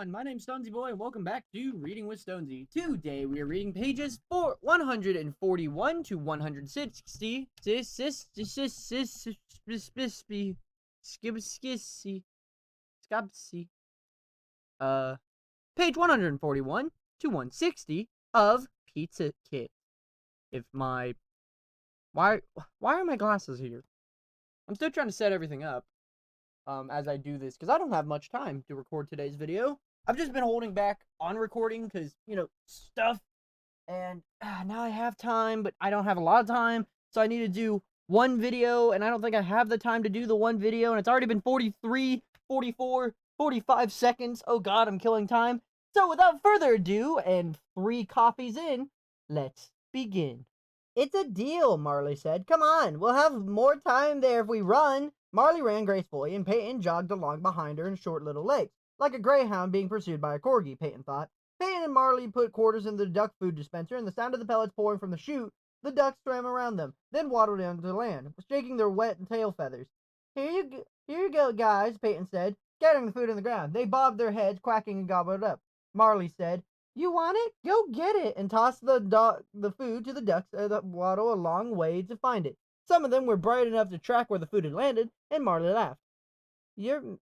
everyone, my name's Stonesy Boy, and welcome back to Reading with Stonesy. Today we are reading pages 141 to 160. Page 141 to 160 of Pizza Kit. Why are my glasses here? I'm still trying to set everything up. As I do this, because I don't have much time to record today's video. I've just been holding back on recording because, stuff, and now I have time, but I don't have a lot of time, so I need to do one video, and I don't think I have the time to do the one video, and it's already been 43, 44, 45 seconds. Oh god, I'm killing time. So without further ado, and 3 coffees in, let's begin. It's a deal, Marley said. Come on, we'll have more time there if we run. Marley ran gracefully, and Peyton jogged along behind her in short little legs, like a greyhound being pursued by a corgi, Peyton thought. Peyton and Marley put quarters in the duck food dispenser, and the sound of the pellets pouring from the chute, the ducks swam around them, then waddled down to land, shaking their wet tail feathers. Here you go, guys, Peyton said, scattering the food on the ground. They bobbed their heads, quacking and gobbled it up. Marley said, "You want it? Go get it," and tossed the food to the ducks that waddle a long way to find it. Some of them were bright enough to track where the food had landed, and Marley laughed. You're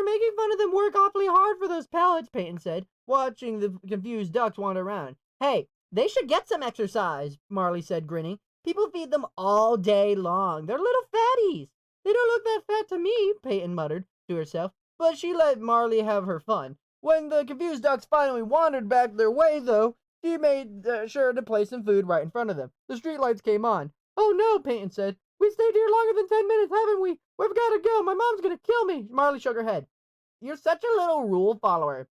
making fun of them work awfully hard for those pellets," Peyton said, watching the confused ducks wander around. "Hey, they should get some exercise," Marley said, grinning. "People feed them all day long. They're little fatties." "They don't look that fat to me," Peyton muttered to herself, but she let Marley have her fun. When the confused ducks finally wandered back their way, though, she made sure to place some food right in front of them. The streetlights came on. "Oh no," Peyton said. "We stayed here longer than 10 minutes, haven't we? We've got to go. My mom's going to kill me." Marley shook her head. "You're such a little rule follower.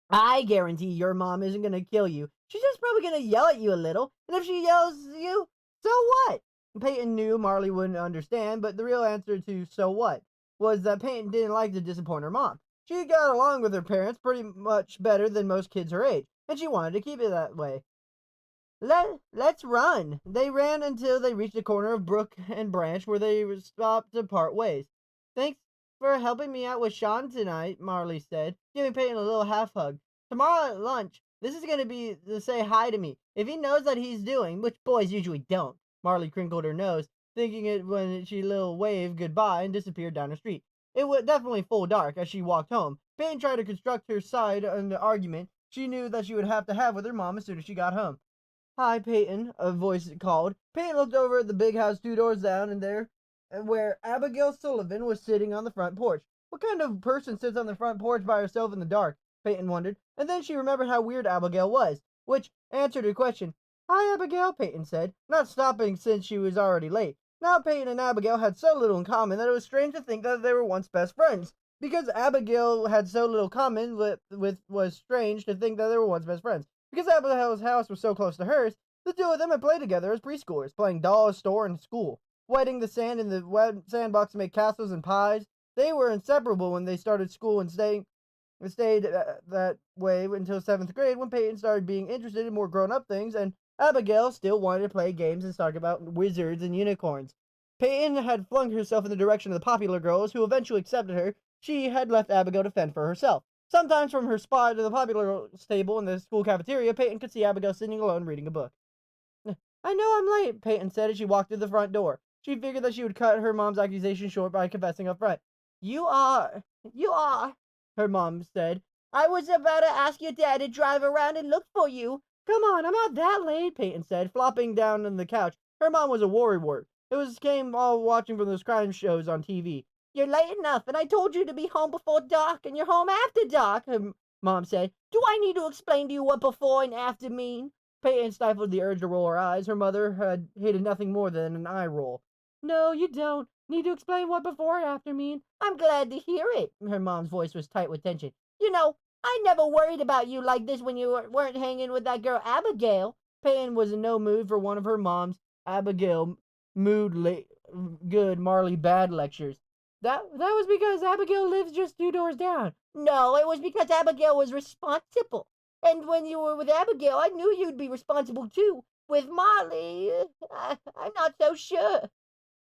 I guarantee your mom isn't going to kill you. She's just probably going to yell at you a little. And if she yells at you, so what?" Peyton knew Marley wouldn't understand, but the real answer to "so what" was that Peyton didn't like to disappoint her mom. She got along with her parents pretty much better than most kids her age, and she wanted to keep it that way. Let's run." They ran until they reached the corner of Brook and Branch, where they stopped to part ways. "Thanks for helping me out with Sean tonight," Marley said, giving Peyton a little half hug. "Tomorrow at lunch, this is going to be to say hi to me, if he knows that he's doing, which boys usually don't." Marley crinkled her nose, thinking it when she little waved goodbye and disappeared down the street. It was definitely full dark as she walked home. Peyton tried to construct her side on the argument she knew that she would have to have with her mom as soon as she got home. "Hi, Peyton," a voice called. Peyton looked over at the big house 2 doors down, and there, where Abigail Sullivan was sitting on the front porch. What kind of person sits on the front porch by herself in the dark? Peyton wondered, and then she remembered how weird Abigail was, which answered her question. "Hi, Abigail," Peyton said, not stopping since she was already late. Now Peyton and Abigail had so little in common that it was strange to think that they were once best friends. Because Abigail had so little common with was strange to think that they were once best friends. Because Abigail's house was so close to hers, the 2 of them had played together as preschoolers, playing dolls, store, and school, wetting the sand in the wet sandbox to make castles and pies. They were inseparable when they started school and stayed that way until 7th grade, when Peyton started being interested in more grown-up things, and Abigail still wanted to play games and talk about wizards and unicorns. Peyton had flung herself in the direction of the popular girls, who eventually accepted her. She had left Abigail to fend for herself. Sometimes from her spot at the popular table in the school cafeteria, Peyton could see Abigail sitting alone reading a book. "I know I'm late," Peyton said as she walked through the front door. She figured that she would cut her mom's accusation short by confessing up front. You are," her mom said. "I was about to ask your dad to drive around and look for you." "Come on, I'm not that late," Peyton said, flopping down on the couch. Her mom was a worrywart. Came all watching from those crime shows on TV. "You're late enough, and I told you to be home before dark, and you're home after dark," her mom said. "Do I need to explain to you what before and after mean?" Peyton stifled the urge to roll her eyes. Her mother had hated nothing more than an eye roll. "No, you don't need to explain what before and after mean." "I'm glad to hear it." Her mom's voice was tight with tension. "You know, I never worried about you like this when you weren't hanging with that girl Abigail." Peyton was in no mood for one of her mom's Abigail good Marley bad lectures. That was because Abigail lives just 2 doors down." "No, it was because Abigail was responsible. And when you were with Abigail, I knew you'd be responsible too. With Molly, I'm not so sure."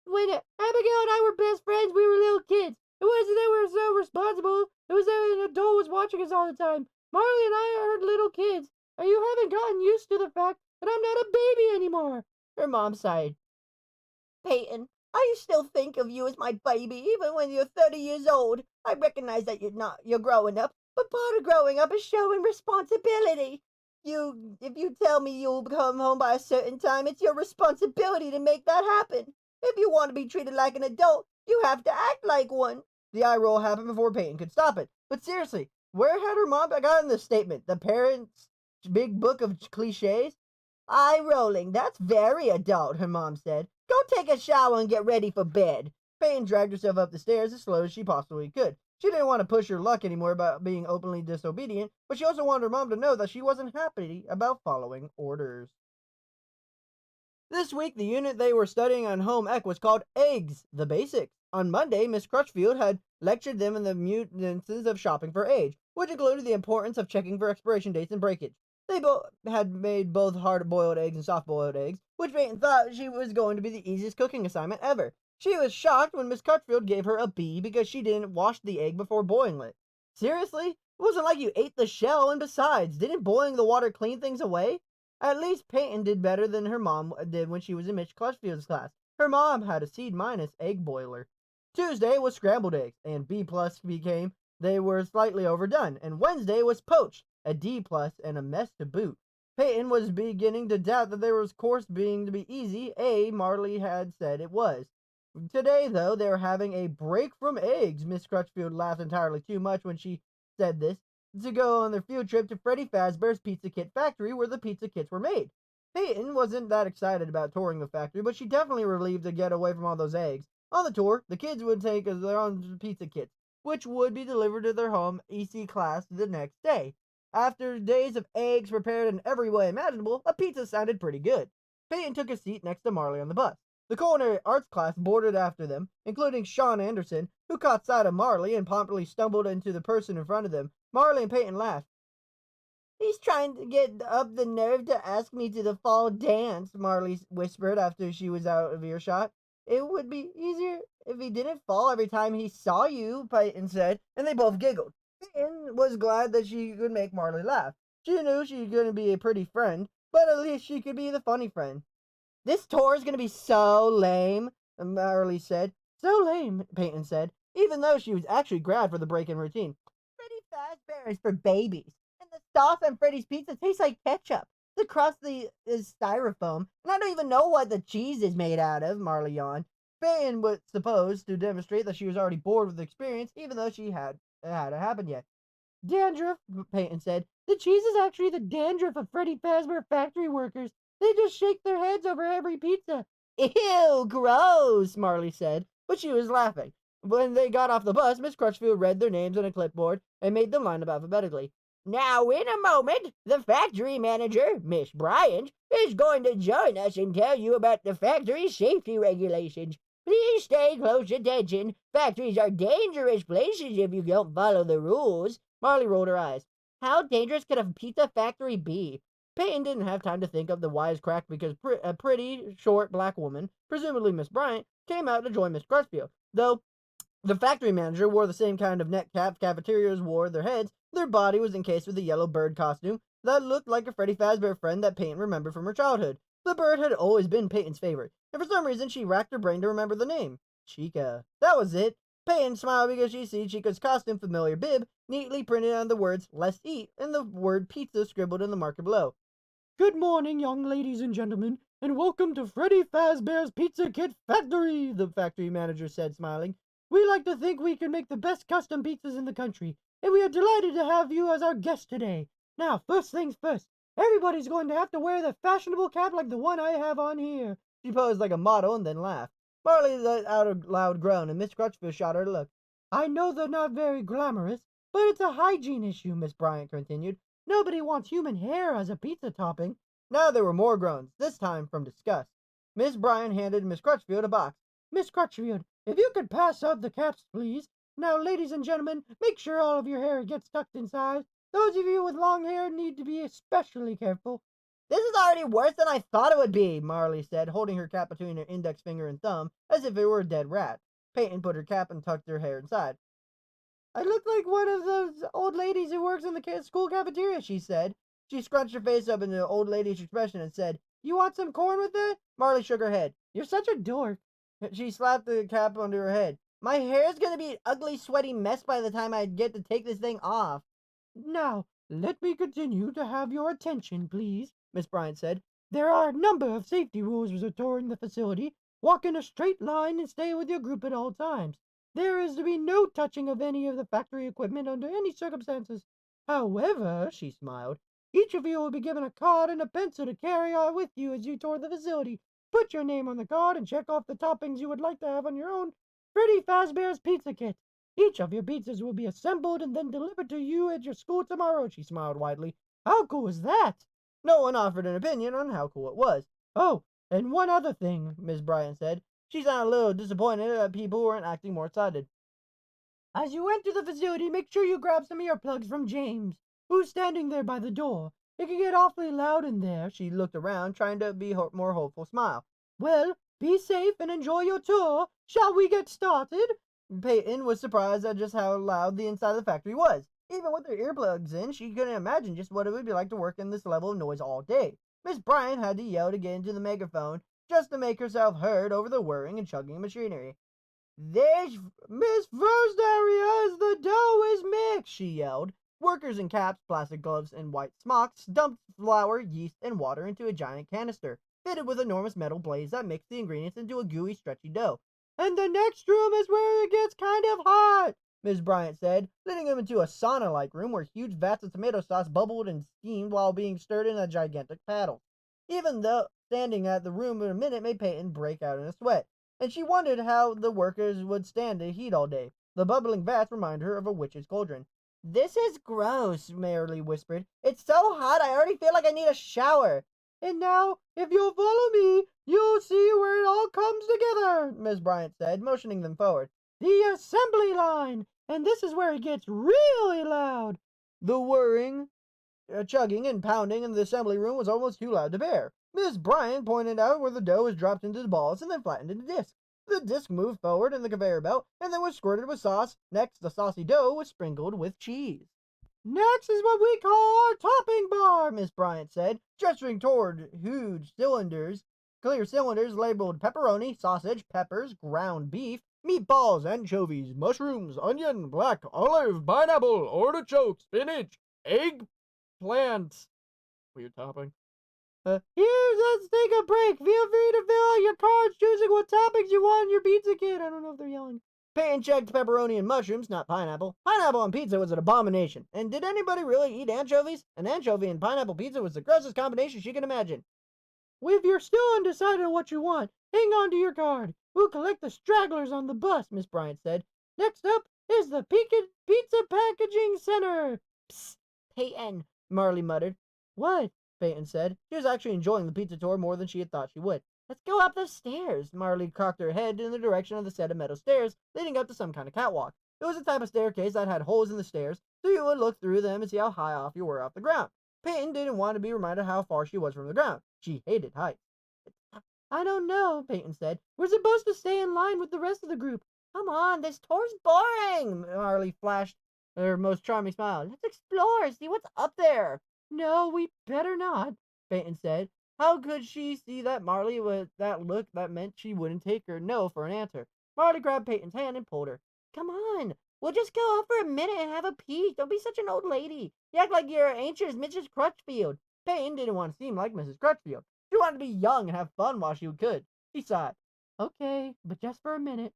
"When Abigail and I were best friends, we were little kids. It wasn't that we were so responsible. It was that an adult was watching us all the time. Marley and I are little kids, and you haven't gotten used to the fact that I'm not a baby anymore. Her mom sighed. Peyton, I still think of you as my baby, even when you're 30 years old. I recognize that you're growing up, but part of growing up is showing responsibility. If you tell me you'll come home by a certain time, it's your responsibility to make that happen. If you want to be treated like an adult, you have to act like one. The eye roll happened before Peyton could stop it. But seriously, where had her mom gotten this statement? The parents' big book of cliches? Eye rolling, that's very adult, her mom said. Go take a shower and get ready for bed. Peyton dragged herself up the stairs as slow as she possibly could. She didn't want to push her luck anymore about being openly disobedient, but she also wanted her mom to know that she wasn't happy about following orders. This week, the unit they were studying on home ec was called Eggs, the Basics. On Monday, Miss Crutchfield had lectured them in the nuances of shopping for age, which included the importance of checking for expiration dates and breakage. They had made both hard-boiled eggs and soft-boiled eggs, which Peyton thought she was going to be the easiest cooking assignment ever. She was shocked when Miss Crutchfield gave her a B because she didn't wash the egg before boiling it. Seriously? It wasn't like you ate the shell, and besides, didn't boiling the water clean things away? At least Peyton did better than her mom did when she was in Mitch Clutchfield's class. Her mom had a C- egg boiler. Tuesday was scrambled eggs, and B plus became they were slightly overdone, and Wednesday was poached, a D plus and a mess to boot. Peyton was beginning to doubt that there was course being to be easy. Marley had said it was. Today, though, they were having a break from eggs. Miss Crutchfield laughed entirely too much when she said this to go on their field trip to Freddy Fazbear's Pizza Kit factory where the pizza kits were made. Peyton wasn't that excited about touring the factory, but she definitely relieved to get away from all those eggs. On the tour, the kids would take their own pizza kits, which would be delivered to their home EC class the next day. After days of eggs prepared in every way imaginable, a pizza sounded pretty good. Peyton took a seat next to Marley on the bus. The culinary arts class boarded after them, including Sean Anderson, who caught sight of Marley and promptly stumbled into the person in front of them. Marley and Peyton laughed. He's trying to get up the nerve to ask me to the fall dance, Marley whispered after she was out of earshot. It would be easier if he didn't fall every time he saw you, Peyton said, and they both giggled. Peyton was glad that she could make Marley laugh. She knew she was going to be a pretty friend, but at least she could be the funny friend. This tour is going to be so lame, Marley said. So lame, Peyton said, even though she was actually glad for the break-in routine. Freddy Fazbear is for babies, and the sauce on Freddy's pizza tastes like ketchup. The crust is styrofoam, and I don't even know what the cheese is made out of, Marley yawned. Peyton was supposed to demonstrate that she was already bored with the experience, even though she hadn't happened yet. Dandruff, Peyton said. The cheese is actually the dandruff of Freddy Fazbear factory workers. They just shake their heads over every pizza. Ew, gross, Marley said, but she was laughing. When they got off the bus, Miss Crutchfield read their names on a clipboard and made them line up alphabetically. Now, in a moment, the factory manager, Miss Bryant, is going to join us and tell you about the factory safety regulations. Please stay close attention. Factories are dangerous places if you don't follow the rules. Marley rolled her eyes. How dangerous could a pizza factory be? Peyton didn't have time to think of the wisecrack because a pretty, short black woman, presumably Miss Bryant, came out to join Miss Crutchfield. Though the factory manager wore the same kind of net cap cafeterias wore their heads, their body was encased with a yellow bird costume that looked like a Freddy Fazbear friend that Peyton remembered from her childhood. The bird had always been Peyton's favorite, and for some reason she racked her brain to remember the name. Chica. That was it. Peyton smiled because she see Chica's costume familiar bib neatly printed on the words "Let's eat" and the word pizza scribbled in the marker below. Good morning, young ladies and gentlemen, and welcome to Freddy Fazbear's Pizza Kit Factory, the factory manager said, smiling. We like to think we can make the best custom pizzas in the country, and we are delighted to have you as our guest today. Now, first things first, everybody's going to have to wear the fashionable cap like the one I have on here. She posed like a model and then laughed. Marley let out a loud groan, and Miss Crutchfield shot her a look. I know they're not very glamorous, but it's a hygiene issue, Miss Bryant continued. Nobody wants human hair as a pizza topping. Now there were more groans, this time from disgust. Miss Bryant handed Miss Crutchfield a box. Miss Crutchfield, if you could pass out the caps, please. Now, ladies and gentlemen, make sure all of your hair gets tucked inside. Those of you with long hair need to be especially careful. This is already worse than I thought it would be, Marley said, holding her cap between her index finger and thumb, as if it were a dead rat. Peyton put her cap and tucked her hair inside. I look like one of those old ladies who works in the school cafeteria, she said. She scrunched her face up into the old lady's expression and said, "You want some corn with it?" Marley shook her head. "You're such a dork." She slapped the cap under her head. "My hair's gonna be an ugly, sweaty mess by the time I get to take this thing off." "Now, let me continue to have your attention, please," Miss Bryant said. "There are a number of safety rules for touring the facility. Walk in a straight line and stay with your group at all times. There is to be no touching of any of the factory equipment under any circumstances. However," she smiled, "each of you will be given a card and a pencil to carry on with you as you tour the facility. Put your name on the card and check off the toppings you would like to have on your own pretty Fazbear's pizza kit. Each of your pizzas will be assembled and then delivered to you at your school tomorrow." She smiled widely. "How cool is that?" No one offered an opinion on how cool it was. "Oh, and one other thing," Miss Bryant said. She sounded a little disappointed that people weren't acting more excited. "As you enter the facility, make sure you grab some earplugs from James, who's standing there by the door. It can get awfully loud in there." She looked around, trying to be more hopeful smile. "Well, be safe and enjoy your tour. Shall we get started?" Peyton was surprised at just how loud the inside of the factory was. Even with her earplugs in, she couldn't imagine just what it would be like to work in this level of noise all day. Miss Bryant had to yell to get into the megaphone just to make herself heard over the whirring and chugging machinery. "This Miss First area as the dough is mixed," she yelled. Workers in caps, plastic gloves, and white smocks dumped flour, yeast, and water into a giant canister, fitted with enormous metal blades that mixed the ingredients into a gooey, stretchy dough. "And the next room is where it gets kind of hot," Miss Bryant said, leading them into a sauna-like room where huge vats of tomato sauce bubbled and steamed while being stirred in a gigantic paddle. Even though standing at the room in a minute made Peyton break out in a sweat, and she wondered how the workers would stand the heat all day. The bubbling vats reminded her of a witch's cauldron. "This is gross," Merrily whispered. "It's so hot I already feel like I need a shower." "And now, if you'll follow me, you'll see where it all comes together," Miss Bryant said, motioning them forward. "The assembly line! And this is where it gets really loud." The whirring, chugging, and pounding in the assembly room was almost too loud to bear. Miss Bryant pointed out where the dough was dropped into the balls and then flattened into discs. The disc moved forward in the conveyor belt and then was squirted with sauce. Next, the saucy dough was sprinkled with cheese. "Next is what we call our topping bar," Miss Bryant said, gesturing toward huge clear cylinders labeled pepperoni, sausage, peppers, ground beef, meatballs, anchovies, mushrooms, onion, black olive, pineapple, artichoke, spinach, eggplant. Weird topping. Let's take a break. Feel free to fill out your cards choosing what toppings you want in your pizza kit." I don't know if they're yelling. Peyton checked pepperoni and mushrooms, not pineapple. Pineapple on pizza was an abomination. And did anybody really eat anchovies? An anchovy and pineapple pizza was the grossest combination she could imagine. "If you're still undecided on what you want, hang on to your card. We'll collect the stragglers on the bus," Miss Bryant said. "Next up is the Pizza Packaging Center." "Psst, Peyton," Marley muttered. "What?" Peyton said. She was actually enjoying the pizza tour more than she had thought she would. "Let's go up those stairs." Marley cocked her head in the direction of the set of metal stairs leading up to some kind of catwalk. It was a type of staircase that had holes in the stairs, so you would look through them and see how high off you were off the ground. Peyton didn't want to be reminded how far she was from the ground. She hated heights. "I don't know," Peyton said. "We're supposed to stay in line with the rest of the group." "Come on, this tour's boring." Marley flashed her most charming smile. "Let's explore, see what's up there." "No, we better not," Peyton said. How could she see that Marley with that look that meant she wouldn't take her no for an answer? Marley grabbed Peyton's hand and pulled her. "Come on, we'll just go out for a minute and have a peek. Don't be such an old lady. You act like you're ancient as Mrs. Crutchfield." Peyton didn't want to seem like Mrs. Crutchfield. She wanted to be young and have fun while she could. She sighed. "Okay, but just for a minute."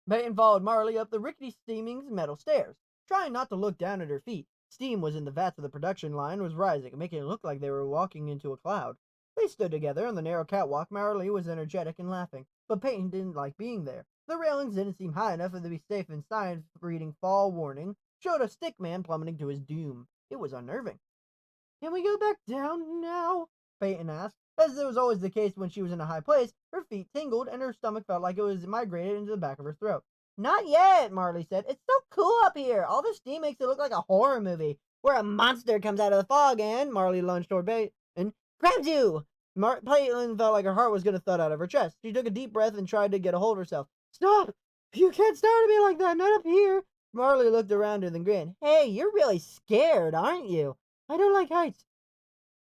Peyton followed Marley up the rickety steaming metal stairs, trying not to look down at her feet. Steam was in the vats of the production line was rising, making it look like they were walking into a cloud. They stood together on the narrow catwalk. Marley was energetic and laughing, but Peyton didn't like being there. The railings didn't seem high enough to be safe, and signs reading "Fall Warning" showed a stick man plummeting to his doom. It was unnerving. "Can we go back down now?" Peyton asked. As it was always the case when she was in a high place, her feet tingled and her stomach felt like it was migrated into the back of her throat. "Not yet," Marley said. "It's so cool up here. All the steam makes it look like a horror movie where a monster comes out of the fog and—" Marley lunged toward Peyton. "Grabs you!" Peyton felt like her heart was going to thud out of her chest. She took a deep breath and tried to get a hold of herself. "Stop! You can't stare at me like that. Not up here." Marley looked around her and grinned. Hey, you're really scared, aren't you? I don't like heights.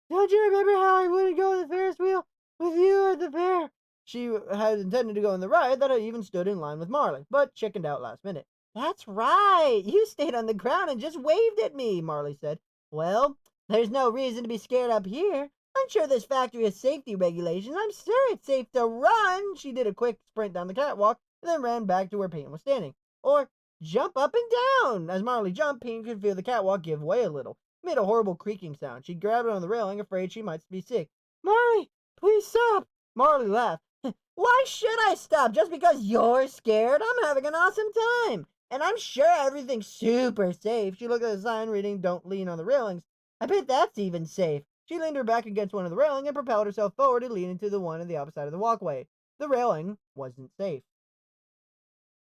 Don't you remember how I wouldn't go on the Ferris wheel with you at the fair? She had intended to go on the ride that had even stood in line with Marley, but chickened out last minute. That's right. You stayed on the ground and just waved at me, Marley said. Well, there's no reason to be scared up here. I'm sure this factory has safety regulations. I'm sure it's safe to run. She did a quick sprint down the catwalk and then ran back to where Peyton was standing. Or jump up and down. As Marley jumped, Peyton could feel the catwalk give way a little. It made a horrible creaking sound. She grabbed on the railing, afraid she might be sick. Marley, please stop. Marley laughed. Why should I stop? Just because you're scared? I'm having an awesome time. And I'm sure everything's super safe. She looked at the sign reading, Don't lean on the railings. I bet that's even safe. She leaned her back against one of the railing and propelled herself forward to lean into the one on the opposite side of the walkway. The railing wasn't safe.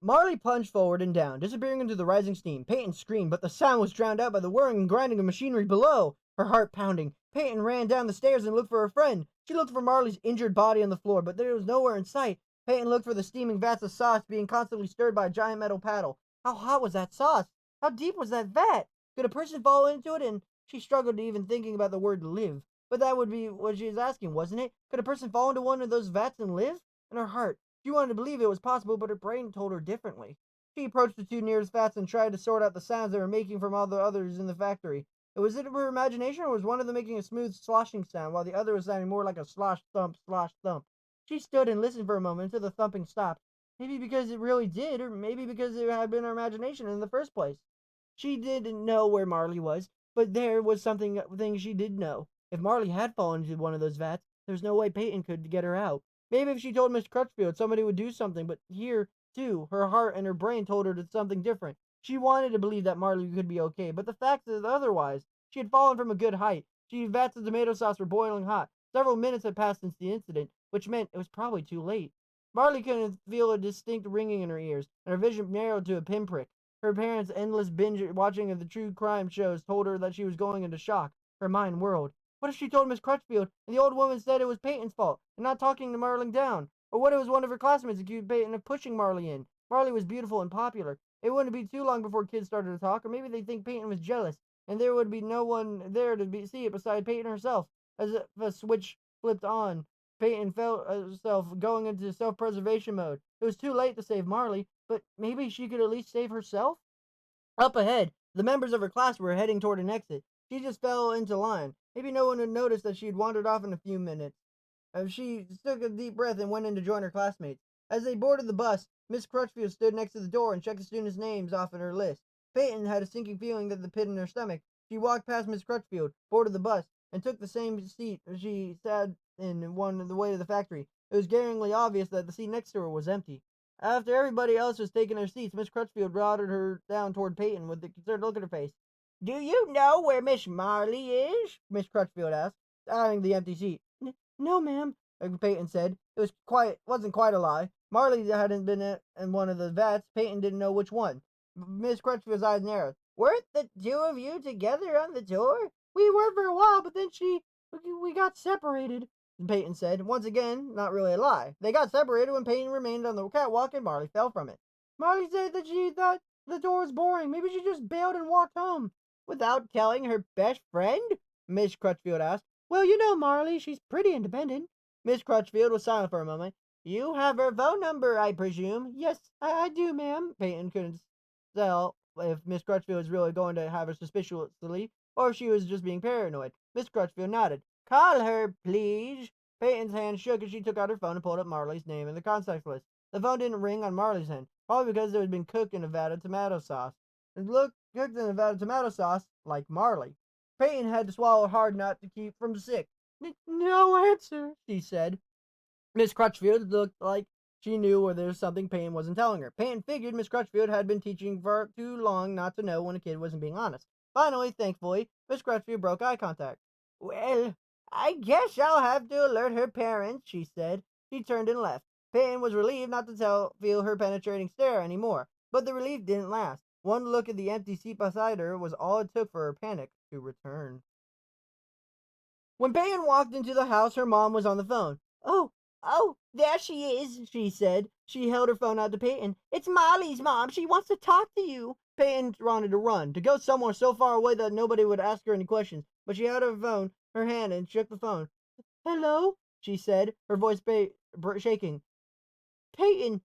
Marley plunged forward and down, disappearing into the rising steam. Peyton screamed, but the sound was drowned out by the whirring and grinding of machinery below. Her heart pounding, Peyton ran down the stairs and looked for her friend. She looked for Marley's injured body on the floor, but there was nowhere in sight. Peyton looked for the steaming vats of sauce being constantly stirred by a giant metal paddle. How hot was that sauce? How deep was that vat? Could a person fall into it? And she struggled to even thinking about the word live. But that would be what she was asking, wasn't it? Could a person fall into one of those vats and live? And her heart, she wanted to believe it was possible, but her brain told her differently. She approached the two nearest vats and tried to sort out the sounds they were making from all the others in the factory. Was it her imagination, or was one of them making a smooth sloshing sound, while the other was sounding more like a slosh thump, slosh thump? She stood and listened for a moment until the thumping stopped. Maybe because it really did, or maybe because it had been her imagination in the first place. She didn't know where Marley was, but there was something thing she did know. If Marley had fallen into one of those vats, there's no way Peyton could get her out. Maybe if she told Miss Crutchfield, somebody would do something, but here, too, her heart and her brain told her something different. She wanted to believe that Marley could be okay, but the fact is otherwise. She had fallen from a good height. Vats of tomato sauce were boiling hot. Several minutes had passed since the incident, which meant it was probably too late. Marley could feel a distinct ringing in her ears, and her vision narrowed to a pinprick. Her parents' endless binge watching of the true crime shows told her that she was going into shock. Her mind whirled. What if she told Miss Crutchfield, and the old woman said it was Peyton's fault, and not talking to Marley down? Or what if it was one of her classmates accused Peyton of pushing Marley in? Marley was beautiful and popular. It wouldn't be too long before kids started to talk, or maybe they think Peyton was jealous, and there would be no one there to see it beside Peyton herself. As if a switch flipped on, Peyton felt herself going into self-preservation mode. It was too late to save Marley, but maybe she could at least save herself? Up ahead, the members of her class were heading toward an exit. She just fell into line. Maybe no one would notice that she had wandered off in a few minutes. She took a deep breath and went in to join her classmates. As they boarded the bus, Miss Crutchfield stood next to the door and checked the students' names off in her list. Peyton had a sinking feeling at the pit in her stomach. She walked past Miss Crutchfield, boarded the bus, and took the same seat she sat in on the way to the factory. It was glaringly obvious that the seat next to her was empty. After everybody else was taking their seats, Miss Crutchfield brought her down toward Peyton with a concerned look in her face. Do you know where Miss Marley is? Miss Crutchfield asked, eyeing the empty seat. No, ma'am, Peyton said. Wasn't quite a lie. Marley hadn't been in one of the vats. Peyton didn't know which one. Miss Crutchfield's eyes narrowed. Weren't the two of you together on the tour? We were for a while, but then we got separated, Peyton said. Once again, not really a lie. They got separated when Peyton remained on the catwalk and Marley fell from it. Marley said that she thought the tour was boring. Maybe she just bailed and walked home. Without telling her best friend? Miss Crutchfield asked. Well, you know Marley. She's pretty independent. Miss Crutchfield was silent for a moment. You have her phone number, I presume. Yes, I do, ma'am. Peyton couldn't tell if Miss Crutchfield was really going to have her suspiciously or if she was just being paranoid. Miss Crutchfield nodded. Call her, please. Peyton's hand shook as she took out her phone and pulled up Marley's name in the contacts list. The phone didn't ring on Marley's end, probably because it had been cooked in a vat of tomato sauce. It looked cooked in a vat of tomato sauce like Marley. Peyton had to swallow hard not to keep from sick. No answer, she said. Miss Crutchfield looked like she knew where there was something Peyton wasn't telling her. Peyton figured Miss Crutchfield had been teaching for too long not to know when a kid wasn't being honest. Finally, thankfully, Miss Crutchfield broke eye contact. Well, I guess I'll have to alert her parents, she said. She turned and left. Peyton was relieved not to feel her penetrating stare anymore, but the relief didn't last. One look at the empty seat beside her was all it took for her panic to return. When Peyton walked into the house, her mom was on the phone. Oh, there she is, she said. She held her phone out to Peyton. It's Molly's mom. She wants to talk to you. Peyton wanted to run, to go somewhere so far away that nobody would ask her any questions, but she had her phone, her hand, and shook the phone. "Hello?" she said, her voice shaking. "Peyton,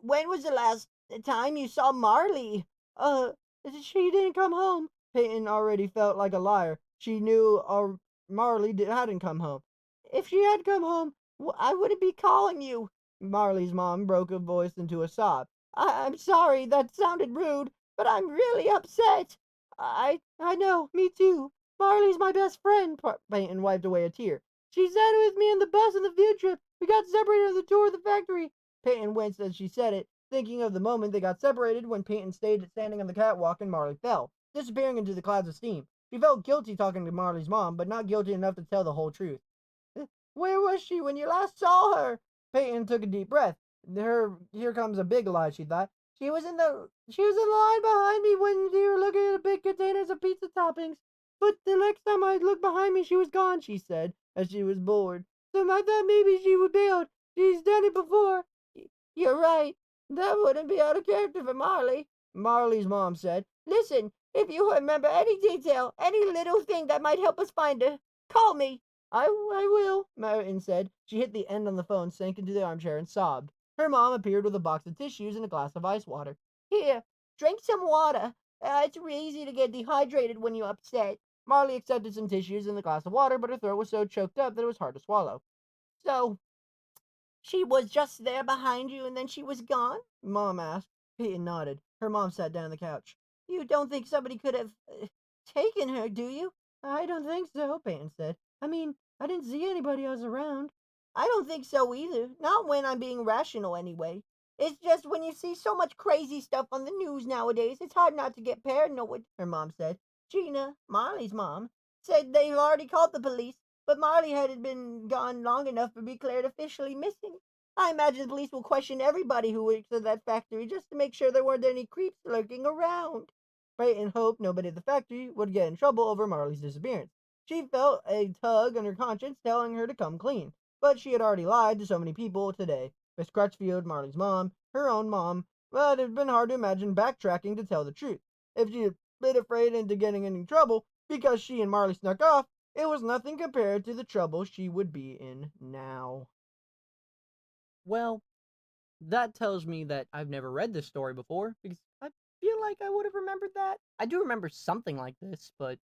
when was the last time you saw Marley?" Uh, she didn't come home. Peyton already felt like a liar. She knew Marley hadn't come home. "If she had come home, I wouldn't be calling you." Marley's mom broke her voice into a sob. I'm sorry, that sounded rude, but I'm really upset. I know, me too. Marley's my best friend." Peyton wiped away a tear. "She sat with me on the bus on the field trip. We got separated on the tour of the factory." Peyton winced as she said it, thinking of the moment they got separated when Peyton stayed standing on the catwalk and Marley fell, disappearing into the clouds of steam. She felt guilty talking to Marley's mom, but not guilty enough to tell the whole truth. "Where was she when you last saw her?" Peyton took a deep breath. Here comes a big lie, she thought. She was in line behind me when we were looking at the big containers of pizza toppings. But the next time I looked behind me, she was gone," she said, as she was bored. "So I thought maybe she would bailed. She's done it before." "You're right. That wouldn't be out of character for Marley," Marley's mom said. "Listen, if you remember any detail, any little thing that might help us find her, call me." I will," Martin said. She hit the end on the phone, sank into the armchair, and sobbed. Her mom appeared with a box of tissues and a glass of ice water. "Here, drink some water. It's real easy to get dehydrated when you're upset." Marley accepted some tissues and the glass of water, but her throat was so choked up that it was hard to swallow. "So, she was just there behind you and then she was gone?" Mom asked. Peyton nodded. Her mom sat down on the couch. "You don't think somebody could have taken her, do you?" "I don't think so," Peyton said. "I mean, I didn't see anybody else around." "I don't think so either. Not when I'm being rational, anyway. It's just when you see so much crazy stuff on the news nowadays, it's hard not to get paranoid," her mom said. Gina, Marley's mom, said they've already called the police, but Marley hadn't been gone long enough to be declared officially missing. "I imagine the police will question everybody who works at that factory just to make sure there weren't any creeps lurking around." Peyton hoped nobody at the factory would get in trouble over Marley's disappearance. She felt a tug on her conscience telling her to come clean, but she had already lied to so many people today. Miss Crutchfield, Marley's mom, her own mom, but it had been hard to imagine backtracking to tell the truth. If she had been afraid into getting in trouble because she and Marley snuck off, it was nothing compared to the trouble she would be in now. Well, that tells me that I've never read this story before because I feel like I would have remembered that. I do remember something like this, but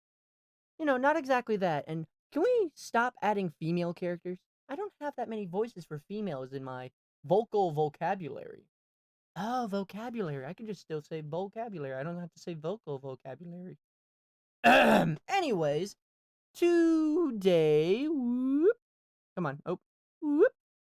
not exactly that. And can we stop adding female characters? I don't have that many voices for females in my vocal vocabulary. Oh, vocabulary. I can just still say vocabulary. I don't have to say vocal vocabulary. Anyways, today, come on. Oh, whoop.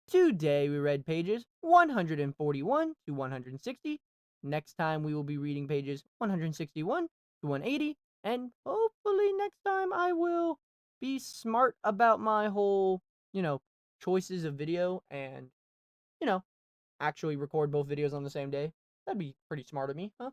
Today we read pages 141 to 160. Next time we will be reading pages 161 to 180. And hopefully next time I will be smart about my whole, choices of video and, you know, actually record both videos on the same day. That'd be pretty smart of me, huh?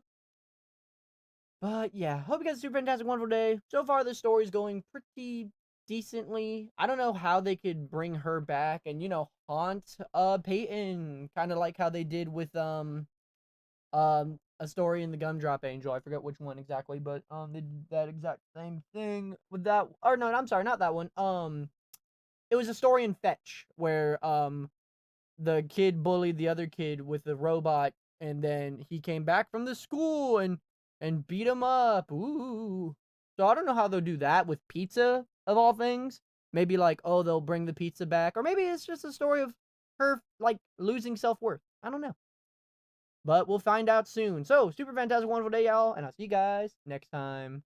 But yeah, hope you guys have a super fantastic, wonderful day. So far, this story's going pretty decently. I don't know how they could bring her back and haunt Peyton, kind of like how they did with a story in the Gumdrop Angel. I forget which one exactly, but they did that exact same thing with that. Or no, I'm sorry, not that one. It was a story in Fetch where the kid bullied the other kid with the robot, and then he came back from the school and beat him up. Ooh. So I don't know how they'll do that with pizza of all things. Maybe like, oh, they'll bring the pizza back, or maybe it's just a story of her like losing self-worth. I don't know. But we'll find out soon. So, super fantastic, wonderful day, y'all, and I'll see you guys next time.